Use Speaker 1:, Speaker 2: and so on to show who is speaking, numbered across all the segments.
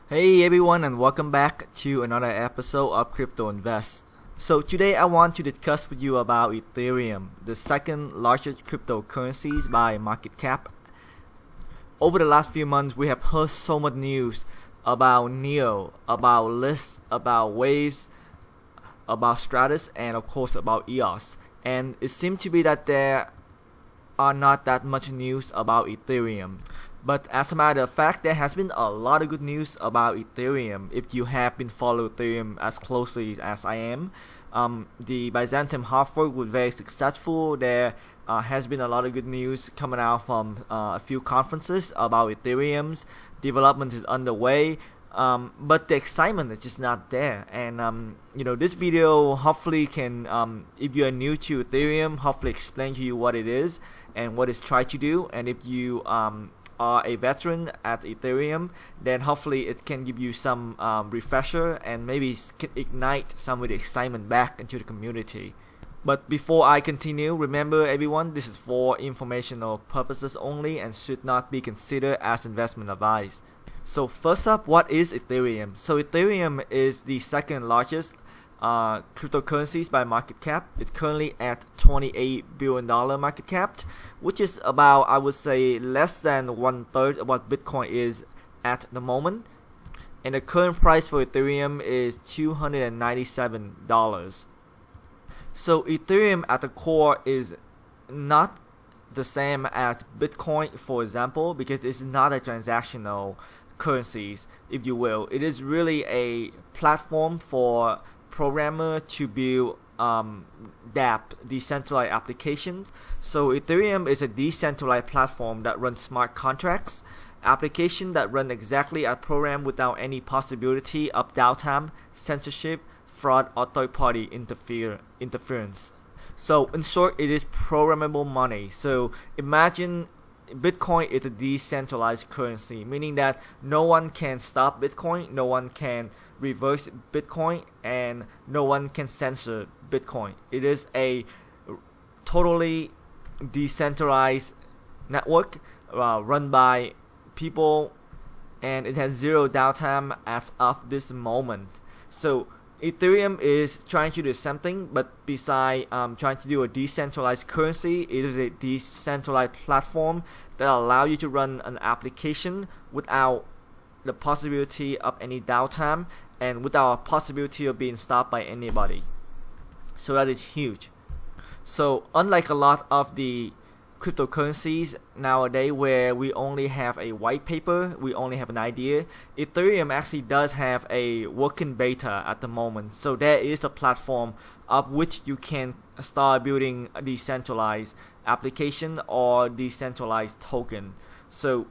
Speaker 1: Hey everyone, and welcome back to another episode of Crypto Invest. So today I want to discuss with you about Ethereum, the second largest cryptocurrencies by market cap. Over the last few months, we have heard so much news about NEO, about lists, about waves, about Stratus, and of course about EOS. And it seems to be that there are not that much news about Ethereum. But as a matter of fact, there has been a lot of good news about Ethereum. If you have been following Ethereum as closely as I am, the Byzantium hard fork was very successful. There has been a lot of good news coming out from a few conferences about Ethereum's development is underway. But the excitement is just not there. And this video hopefully can, if you are new to Ethereum, hopefully explain to you what it is and what it's trying to do. And if you are a veteran at Ethereum, then hopefully it can give you some refresher and maybe can ignite some of the excitement back into the community. But before I continue, remember everyone, this is for informational purposes only and should not be considered as investment advice. So first up, what is Ethereum? So Ethereum is the second largest cryptocurrencies by market cap. It's currently at $28 billion market cap, which is about, I would say, less than 1/3 of what Bitcoin is at the moment. And the current price for Ethereum is $297. So Ethereum at the core is not the same as Bitcoin, for example, because it's not a transactional currencies, if you will. It is really a platform for programmer to build dApp, decentralized applications. So Ethereum is a decentralized platform that runs smart contracts, applications that run exactly as programmed without any possibility of downtime, censorship, fraud, or third-party interference. So in short, it is programmable money. So imagine Bitcoin is a decentralized currency, meaning that no one can stop Bitcoin, no one can reverse Bitcoin, and no one can censor Bitcoin. It is a totally decentralized network run by people, and it has zero downtime as of this moment. So Ethereum is trying to do something, but besides trying to do a decentralized currency, it is a decentralized platform that allows you to run an application without the possibility of any downtime and without a possibility of being stopped by anybody. So that is huge. So unlike a lot of the cryptocurrencies nowadays where we only have a white paper, we only have an idea, Ethereum actually does have a working beta at the moment. So there is a platform of which you can start building a decentralized application or decentralized token. So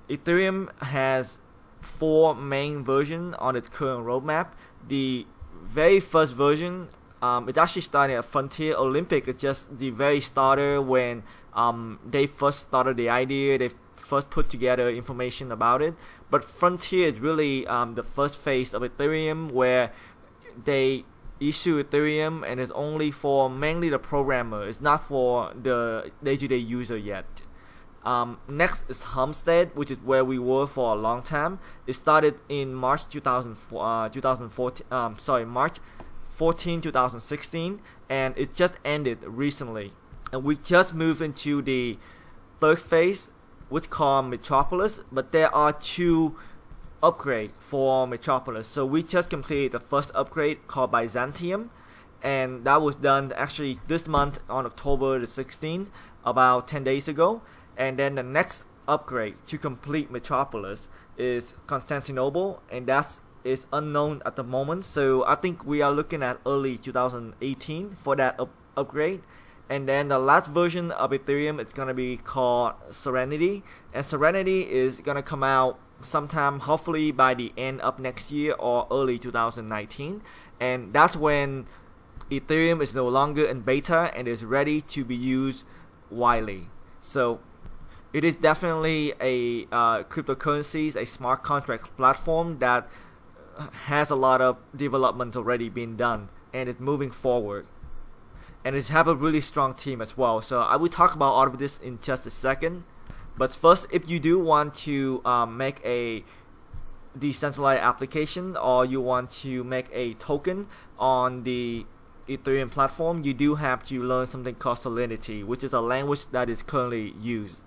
Speaker 1: Ethereum has 4 main versions on its current roadmap. The very first version, it actually started at Frontier. Olympic is just the very starter when they first started the idea, they first put together information about it. But Frontier is really the first phase of Ethereum where they issue Ethereum and it's only for mainly the programmer. It's not for the day-to-day user yet. Next is Homestead, which is where we were for a long time. It started in March 2016, and it just ended recently. And we just moved into the third phase, which called Metropolis, but there are 2 upgrades for Metropolis. So we just completed the first upgrade called Byzantium, and that was done actually this month on October the 16th, about 10 days ago. And then the next upgrade to complete Metropolis is Constantinople, and that is unknown at the moment. So I think we are looking at early 2018 for that upgrade. And then the last version of Ethereum is going to be called Serenity, and Serenity is going to come out sometime hopefully by the end of next year or early 2019, and that's when Ethereum is no longer in beta and is ready to be used widely. So it is definitely a cryptocurrencies, a smart contract platform that has a lot of development already being done and it's moving forward. And it have a really strong team as well. So I will talk about all of this in just a second. But first, if you do want to make a decentralized application, or you want to make a token on the Ethereum platform, you do have to learn something called Solidity, which is a language that is currently used.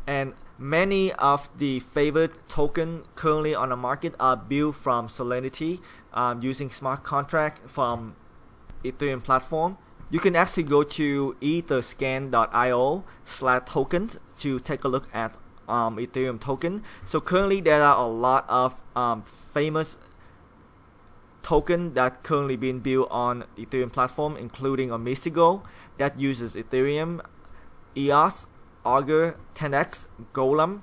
Speaker 1: And many of the favorite tokens currently on the market are built from Solidity, using smart contract from Ethereum platform. You can actually go to etherscan.io/tokens to take a look at Ethereum token. So currently there are a lot of famous token that currently being built on Ethereum platform, including Omisigo that uses Ethereum, EOS, Augur, 10x, Golem.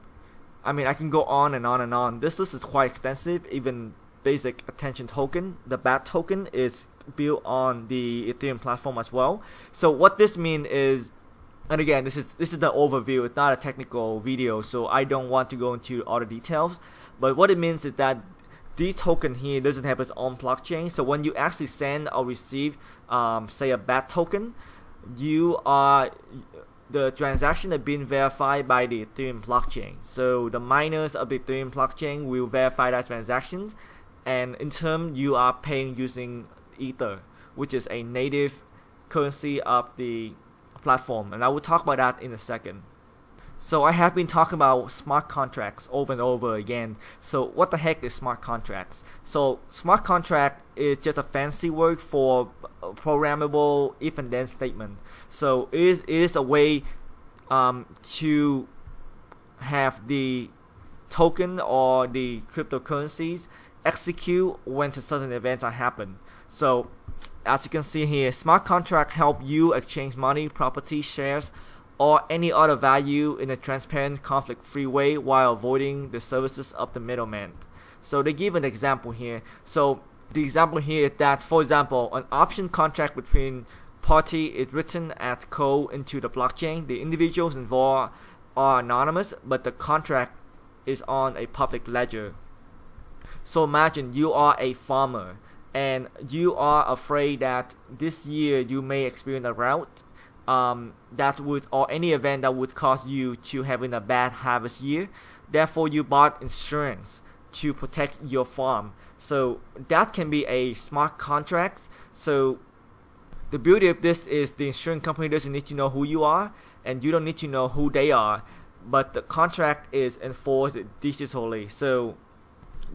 Speaker 1: I mean, I can go on and on and on. This list is quite extensive. Even basic attention token, the BAT token, is built on the Ethereum platform as well. So what this means is, and again, this is the overview. It's not a technical video, so I don't want to go into all the details. But what it means is that this token here doesn't have its own blockchain. So when you actually send or receive, say, a BAT token, the transaction is being verified by the Ethereum blockchain. So the miners of the Ethereum blockchain will verify that transactions, and in turn you are paying using Ether, which is a native currency of the platform, and I will talk about that in a second. So I have been talking about smart contracts over and over again. So what the heck is smart contracts? So smart contract is just a fancy word for programmable if and then statement. So it is a way to have the token or the cryptocurrencies execute when certain events are happen. So as you can see here, smart contract help you exchange money, property, shares, or any other value in a transparent, conflict-free way while avoiding the services of the middleman. So they give an example here. So the example here is that, for example, an option contract between party is written as code into the blockchain. The individuals involved are anonymous, but the contract is on a public ledger. So imagine you are a farmer and you are afraid that this year you may experience a drought that would, or any event that would cause you to having a bad harvest year. Therefore you bought insurance to protect your farm. So that can be a smart contract. So the beauty of this is the insurance company doesn't need to know who you are, and you don't need to know who they are, but the contract is enforced digitally. So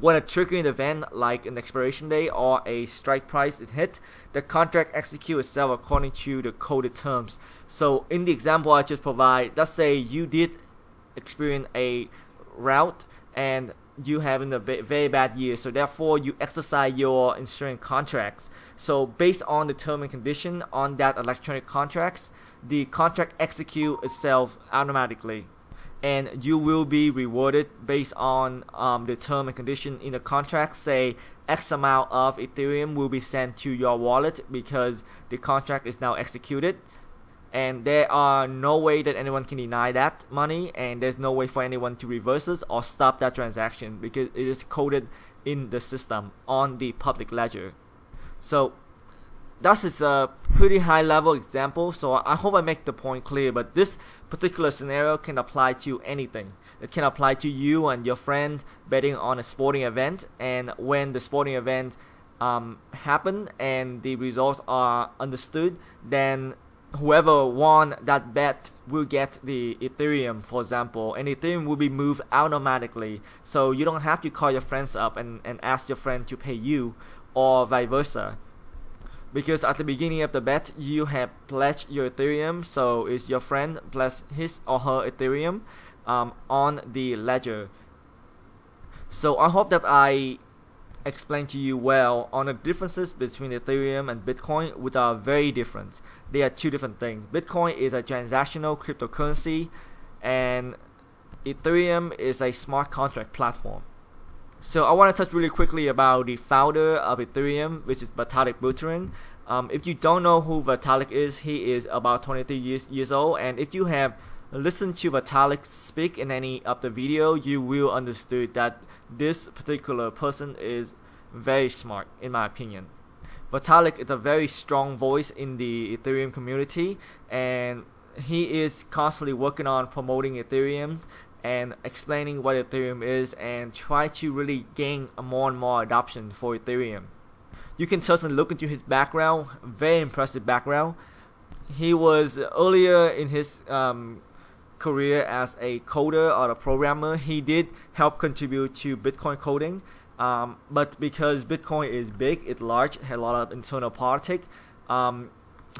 Speaker 1: when a triggering event like an expiration date or a strike price is hit, the contract executes itself according to the coded terms. So in the example I just provide, let's say you did experience a drought and you having a very bad year, so therefore you exercise your insurance contracts. So based on the term and condition on that electronic contracts, the contract execute itself automatically, and you will be rewarded based on the term and condition in the contract. Say X amount of Ethereum will be sent to your wallet because the contract is now executed, and there are no way that anyone can deny that money, and there's no way for anyone to reverse it or stop that transaction because it is coded in the system on the public ledger. So that is a pretty high level example, so I hope I make the point clear, but this particular scenario can apply to anything. It can apply to you and your friend betting on a sporting event, and when the sporting event happen and the results are understood, then whoever won that bet will get the Ethereum, for example, and Ethereum will be moved automatically. So you don't have to call your friends up and ask your friend to pay you, or vice versa. Because at the beginning of the bet, you have pledged your Ethereum, so it's your friend pledged his or her Ethereum on the ledger. So I hope that I explained to you well on the differences between Ethereum and Bitcoin, which are very different. They are two different things. Bitcoin is a transactional cryptocurrency, and Ethereum is a smart contract platform. So I want to touch really quickly about the founder of Ethereum, which is Vitalik Buterin. If you don't know who Vitalik is, he is about 23 years old, and if you have listened to Vitalik speak in any of the video, you will understood that this particular person is very smart, in my opinion. Vitalik is a very strong voice in the Ethereum community, and he is constantly working on promoting Ethereum and explaining what Ethereum is and try to really gain a more and more adoption for Ethereum. You can certainly look into his background, very impressive background. He was earlier in his career as a coder or a programmer. He did help contribute to Bitcoin coding, but because Bitcoin is big, it's large, had a lot of internal politics,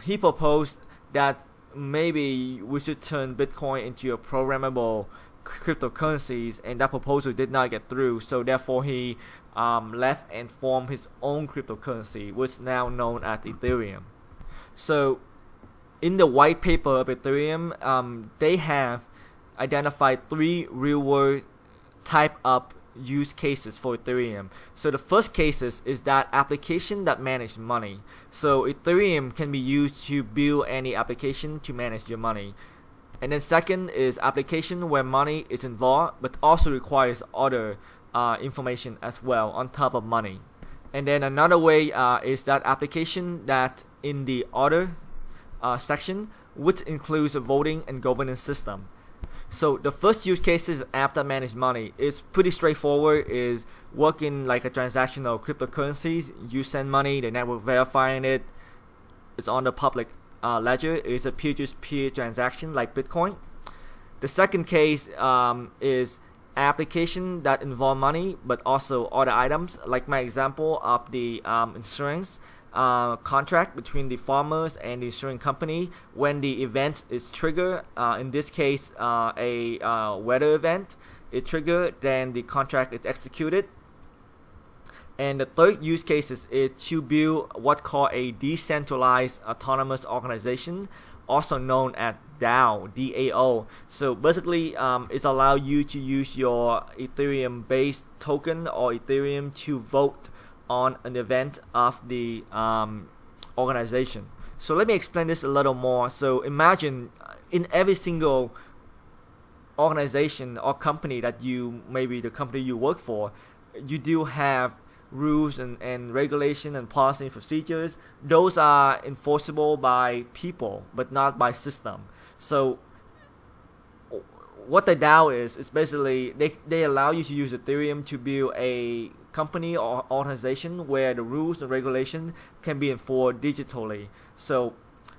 Speaker 1: he proposed that maybe we should turn Bitcoin into a programmable cryptocurrencies, and that proposal did not get through. So therefore, he left and formed his own cryptocurrency, which is now known as Ethereum. So in the white paper of Ethereum, they have identified 3 real-world type of use cases for Ethereum. So the first cases is that application that manage money. So Ethereum can be used to build any application to manage your money. And then second is application where money is involved but also requires other information as well on top of money. And then another way is that application that in the other section, which includes a voting and governance system. So the first use case is app that manage money. It's pretty straightforward. Is working like a transactional cryptocurrencies. You send money, the network verifying it. It's on the public ledger. It's a peer-to-peer transaction like Bitcoin. The second case is application that involve money but also other items, like my example of the insurance contract between the farmers and the insurance company. When the event is triggered, in this case a weather event is triggered, then the contract is executed. And the third use case is to build what called a decentralized autonomous organization, also known as DAO, DAO. So basically it allows you to use your Ethereum based token or Ethereum to vote on an event of the organization. So let me explain this a little more. So imagine in every single organization or company that maybe the company you work for, you do have rules and regulation and policy and procedures. Those are enforceable by people but not by system. So what the DAO is basically they allow you to use Ethereum to build a company or organization where the rules and regulation can be enforced digitally. So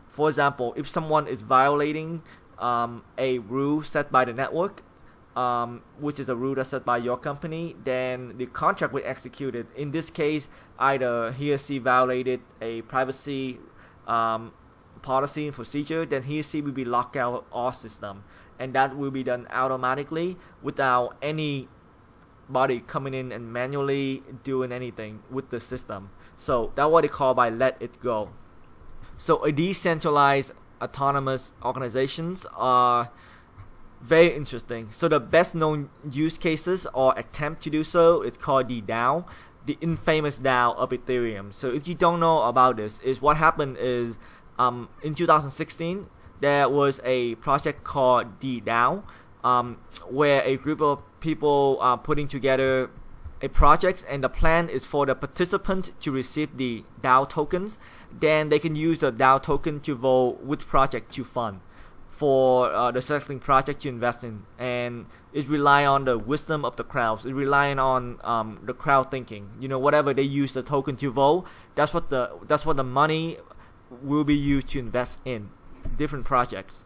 Speaker 1: for example, if someone is violating a rule set by the network, which is a rule that's set by your company, then the contract will be executed. In this case, either he or she violated a privacy policy and procedure, then he or she will be locked out of our system, and that will be done automatically without anybody coming in and manually doing anything with the system. So that's what they call by let it go. So a decentralized autonomous organizations are very interesting. So the best known use cases or attempt to do so is called the DAO, the infamous DAO of Ethereum. So if you don't know about this, is what happened is in 2016 there was a project called the DAO, where a group of people are putting together a project, and the plan is for the participant to receive the DAO tokens. Then they can use the DAO token to vote which project to fund for the selecting project to invest in, and it rely on the wisdom of the crowds. It relying on the crowd thinking. You know, whatever they use the token to vote, that's what the money will be used to invest in different projects.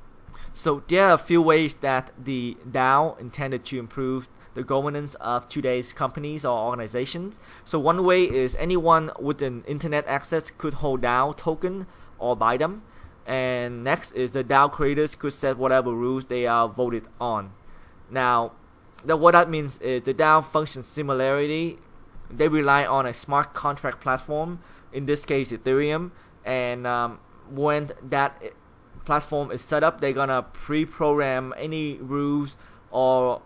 Speaker 1: So there are a few ways that the DAO intended to improve the governance of today's companies or organizations. So one way is anyone with an internet access could hold DAO token or buy them. And next is the DAO creators could set whatever rules they are voted on. Now, what that means is the DAO function similarity. They rely on a smart contract platform, in this case Ethereum, and when that platform is set up, they're gonna pre-program any rules or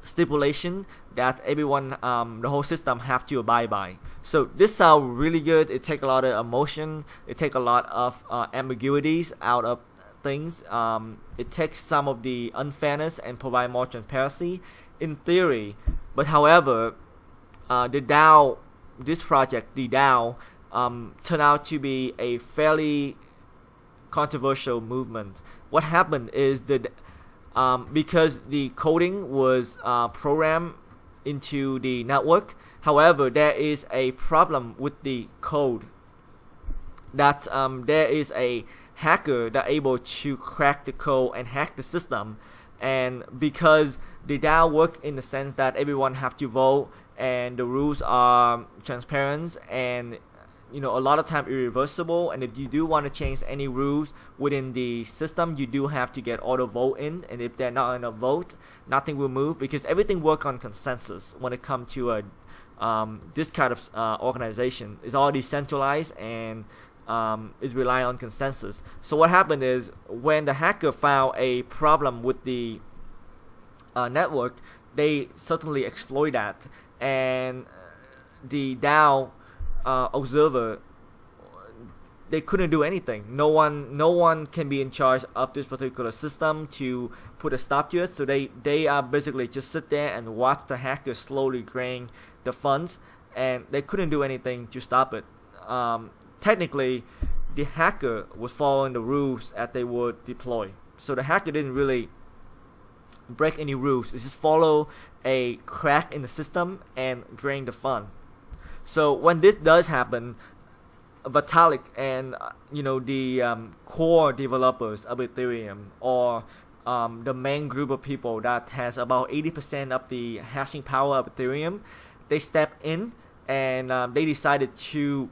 Speaker 1: stipulation that everyone, the whole system, have to abide by. So this sounds really good. It takes a lot of emotion. It takes a lot of ambiguities out of things. It takes some of the unfairness and provide more transparency in theory. But however, the DAO, this project, the DAO, turned out to be a fairly controversial movement. What happened is that because the coding was programmed into the network. However, there is a problem with the code, that there is a hacker that able to crack the code and hack the system. And because the DAO work in the sense that everyone have to vote and the rules are transparent and a lot of time irreversible, and if you do want to change any rules within the system, you do have to get auto vote in, and if they're not in a vote, nothing will move, because everything work on consensus when it comes to a this kind of organization. Is all decentralized and is relying on consensus. So what happened is, when the hacker found a problem with the network, they certainly exploit that, and the DAO observer, they couldn't do anything. No one can be in charge of this particular system to put a stop to it. So they are basically just sit there and watch the hacker slowly drain the funds, and they couldn't do anything to stop it. Technically, the hacker was following the rules as they were deployed. So the hacker didn't really break any rules. It just follow a crack in the system and drain the fund. So when this does happen, Vitalik and the core developers of Ethereum, or the main group of people that has about 80% of the hashing power of Ethereum, they stepped in and they decided to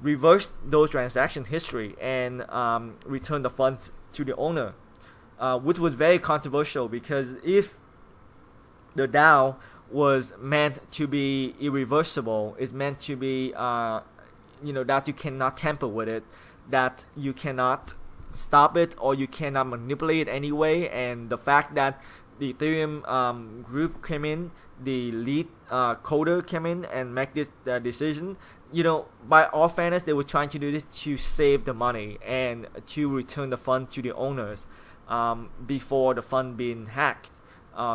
Speaker 1: reverse those transaction history and return the funds to the owner, which was very controversial, because if the DAO was meant to be irreversible, it's meant to be that you cannot tamper with it, that you cannot stop it or you cannot manipulate it anyway. And the fact that the Ethereum group came in, the lead coder came in and make this decision, by all fairness, they were trying to do this to save the money and to return the fund to the owners before the fund being hacked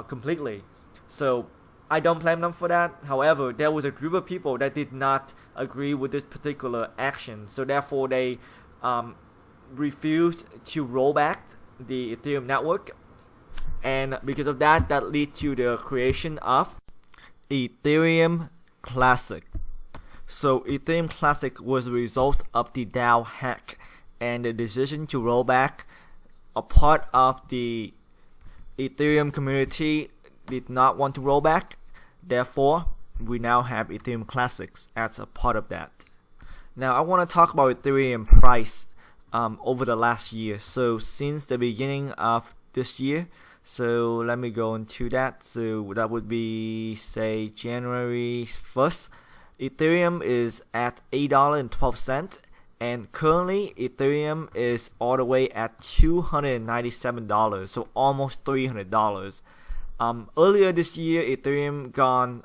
Speaker 1: completely. So I don't blame them for that. However, there was a group of people that did not agree with this particular action, so therefore they refused to roll back the Ethereum network, and because of that, that led to the creation of Ethereum Classic. So Ethereum Classic was a result of the DAO hack and the decision to roll back. A part of the Ethereum community did not want to roll back. Therefore, we now have Ethereum Classics as a part of that. Now I want to talk about Ethereum price over the last year. So since the beginning of this year, so let me go into that. So that would be, say, January 1st. Ethereum is at $8.12, and currently Ethereum is all the way at $297, so almost $300. Earlier this year, Ethereum gone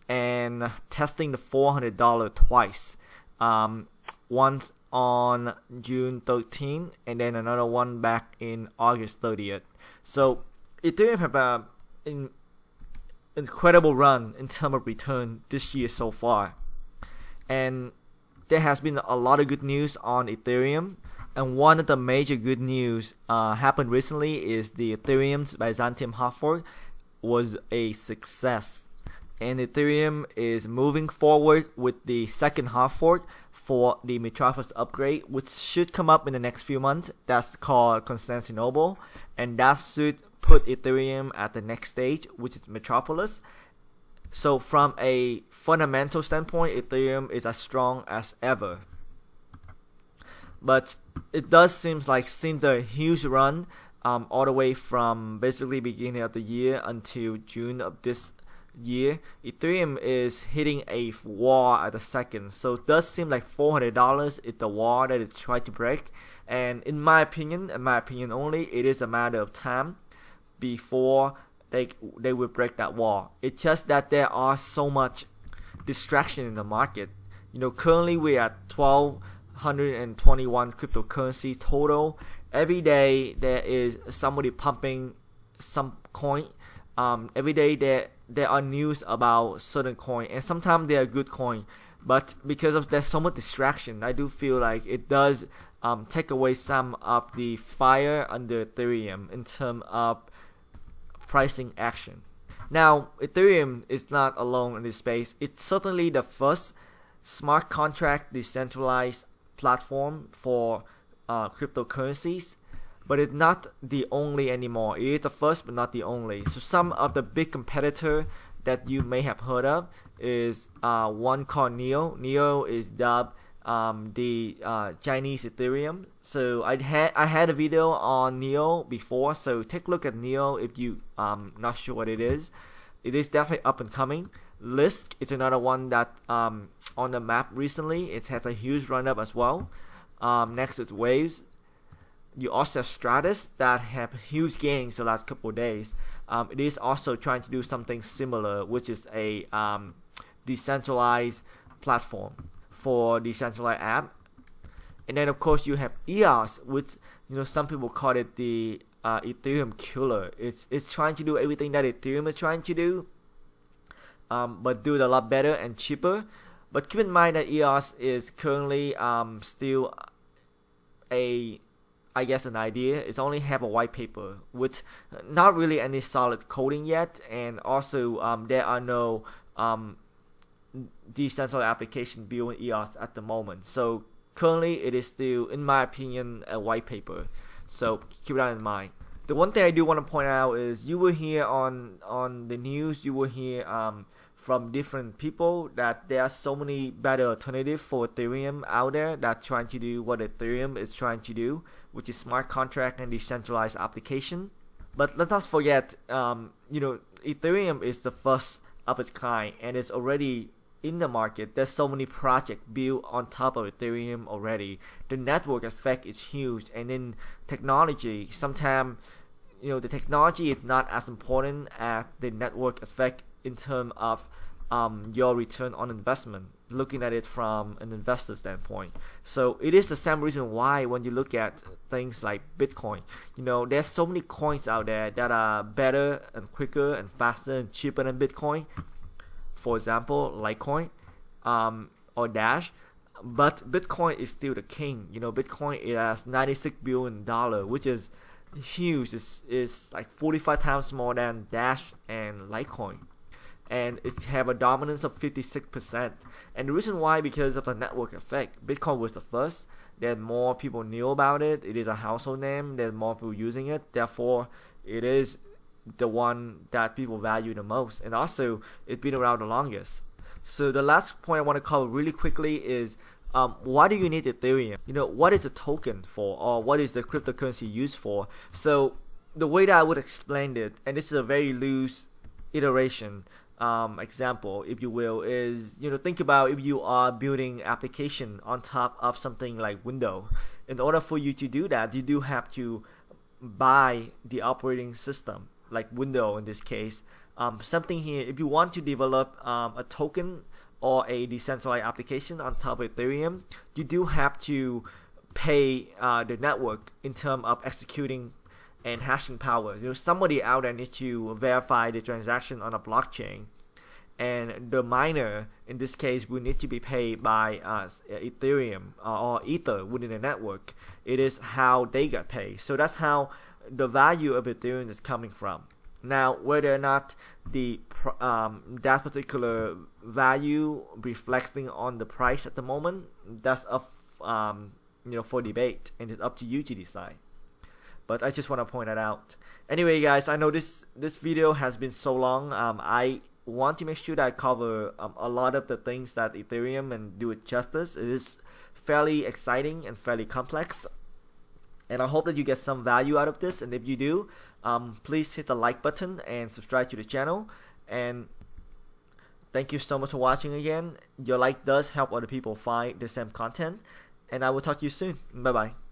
Speaker 1: and testing the $400 twice. Once on June 13th, and then another one back in August 30th. So Ethereum have an incredible run in terms of return this year so far, and there has been a lot of good news on Ethereum. And one of the major good news happened recently is the Ethereum's Byzantium hard fork was a success, and Ethereum is moving forward with the second hard fork for the Metropolis upgrade, which should come up in the next few months. That's called Constantinople, and that should put Ethereum at the next stage, which is Metropolis. So from a fundamental standpoint, Ethereum is as strong as ever. But it does seem like, since the huge run all the way from basically beginning of the year until June of this year, Ethereum is hitting a wall at the second. So it does seem like $400 is the wall that it's trying to break. And in my opinion only, it is a matter of time before they will break that wall. It's just that there are so much distraction in the market. Currently we're at 1,221 cryptocurrencies total. Every day there is somebody pumping some coin. Every day there are news about certain coin, and sometimes they are good coin, but because of there's so much distraction, I do feel like it does take away some of the fire under Ethereum in terms of pricing action. Now, Ethereum is not alone in this space. It's certainly the first smart contract decentralized platform for cryptocurrencies, but it's not the only anymore. It is the first, but not the only. So some of the big competitor that you may have heard of is one called NEO. NEO is dubbed the Chinese Ethereum. So I had a video on NEO before, so take a look at NEO if you not sure what it is. It is definitely up and coming. Lisk is another one that on the map recently. It has a huge run up as well. Next is Waves. You also have Stratus that have huge gains the last couple of days. It is also trying to do something similar, which is a decentralized platform for decentralized app. And then of course you have EOS, which some people call it the Ethereum killer. It's trying to do everything that Ethereum is trying to do, but do it a lot better and cheaper. But keep in mind that EOS is currently still an idea. It's only have a white paper with not really any solid coding yet, and also there are no decentralized application built in EOS at the moment. So currently it is still, in my opinion, a white paper. So keep that in mind. The one thing I do want to point out is you will hear on the news, you will hear from different people that there are so many better alternatives for Ethereum out there that trying to do what Ethereum is trying to do, which is smart contract and decentralized application. But let's not forget, Ethereum is the first of its kind, and it's already in the market. There's so many projects built on top of Ethereum already. The network effect is huge, and in technology, sometimes the technology is not as important as the network effect in terms of your return on investment, looking at it from an investor standpoint. So it is the same reason why when you look at things like Bitcoin, there's so many coins out there that are better and quicker and faster and cheaper than Bitcoin. For example, Litecoin or Dash. But Bitcoin is still the king. Bitcoin, it has $96 billion, which is huge. It's like 45 times more than Dash and Litecoin. And it have a dominance of 56%. And the reason why, because of the network effect. Bitcoin was the first. Then more people knew about it. It is a household name. There's more people using it. Therefore, it is the one that people value the most. And also, it's been around the longest. So the last point I want to cover really quickly is why do you need Ethereum? What is the token for, or what is the cryptocurrency used for? So the way that I would explain it, and this is a very loose iteration example, if you will, is think about if you are building application on top of something like Windows. In order for you to do that, you do have to buy the operating system, like Windows in this case. Something here, if you want to develop a token or a decentralized application on top of Ethereum, you do have to pay the network in terms of executing and hashing power. Somebody out there needs to verify the transaction on a blockchain, and the miner in this case will need to be paid by Ethereum or Ether within the network. It is how they get paid. So that's how the value of Ethereum is coming from. Now, whether or not the that particular value reflecting on the price at the moment, that's up for debate, and it's up to you to decide. But I just want to point that out. Anyway, guys, I know this video has been so long. I want to make sure that I cover a lot of the things that Ethereum and do it justice. It is fairly exciting and fairly complex, and I hope that you get some value out of this. And if you do, please hit the like button and subscribe to the channel. And thank you so much for watching again. Your like does help other people find the same content, and I will talk to you soon. Bye bye.